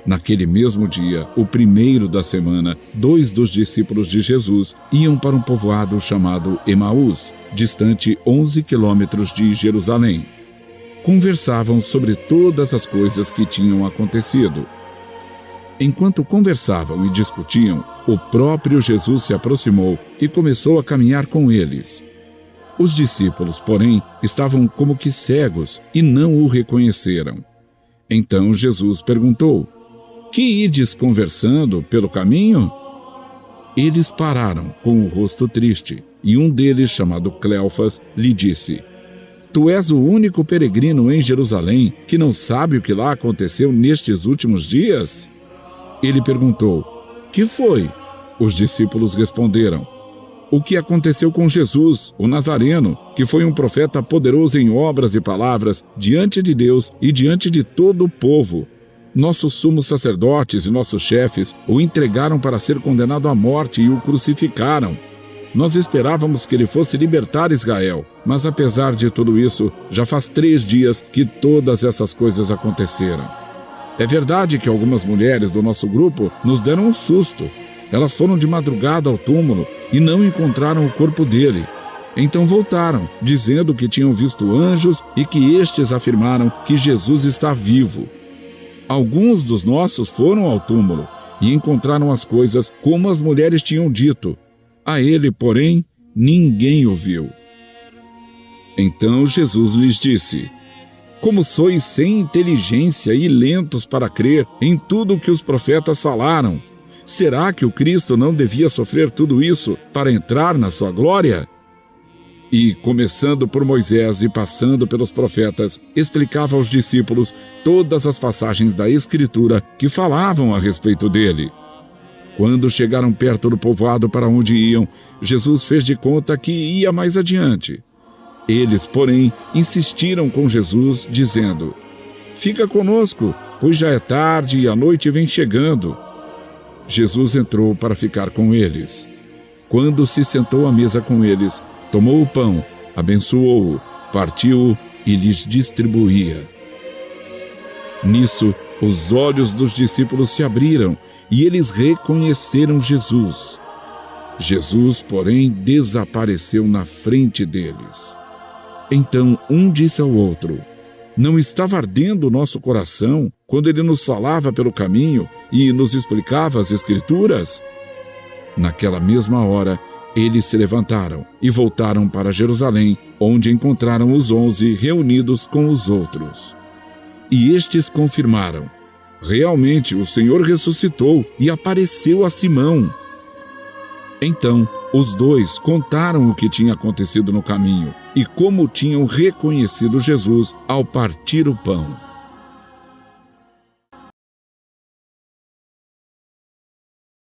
Naquele mesmo dia, o primeiro da semana, 2 dos discípulos de Jesus iam para um povoado chamado Emaús, distante 11 quilômetros de Jerusalém. Conversavam sobre todas as coisas que tinham acontecido. Enquanto conversavam e discutiam, o próprio Jesus se aproximou e começou a caminhar com eles. Os discípulos, porém, estavam como que cegos e não o reconheceram. Então Jesus perguntou: "Que ides conversando pelo caminho?" Eles pararam com o rosto triste, e um deles, chamado Cleofas, lhe disse: "Tu és o único peregrino em Jerusalém que não sabe o que lá aconteceu nestes últimos dias?" Ele perguntou: "Que foi?" Os discípulos responderam: "O que aconteceu com Jesus, o Nazareno, que foi um profeta poderoso em obras e palavras diante de Deus e diante de todo o povo. Nossos sumos sacerdotes e nossos chefes o entregaram para ser condenado à morte e o crucificaram. Nós esperávamos que ele fosse libertar Israel, mas apesar de tudo isso, já faz 3 dias que todas essas coisas aconteceram. É verdade que algumas mulheres do nosso grupo nos deram um susto. Elas foram de madrugada ao túmulo e não encontraram o corpo dele. Então voltaram, dizendo que tinham visto anjos e que estes afirmaram que Jesus está vivo. Alguns dos nossos foram ao túmulo e encontraram as coisas como as mulheres tinham dito. A ele, porém, ninguém o viu." Então Jesus lhes disse: "Como sois sem inteligência e lentos para crer em tudo o que os profetas falaram? Será que o Cristo não devia sofrer tudo isso para entrar na sua glória?" E, começando por Moisés e passando pelos profetas, explicava aos discípulos todas as passagens da Escritura que falavam a respeito dele. Quando chegaram perto do povoado para onde iam, Jesus fez de conta que ia mais adiante. Eles, porém, insistiram com Jesus, dizendo: "Fica conosco, pois já é tarde e a noite vem chegando." Jesus entrou para ficar com eles. Quando se sentou à mesa com eles, tomou o pão, abençoou-o, partiu-o e lhes distribuía. Nisso, os olhos dos discípulos se abriram e eles reconheceram Jesus. Jesus, porém, desapareceu na frente deles. Então um disse ao outro: "Não estava ardendo o nosso coração quando ele nos falava pelo caminho e nos explicava as Escrituras?" Naquela mesma hora, eles se levantaram e voltaram para Jerusalém, onde encontraram os 11 reunidos com os outros. E estes confirmaram: "Realmente o Senhor ressuscitou e apareceu a Simão." Então, os 2 contaram o que tinha acontecido no caminho e como tinham reconhecido Jesus ao partir o pão.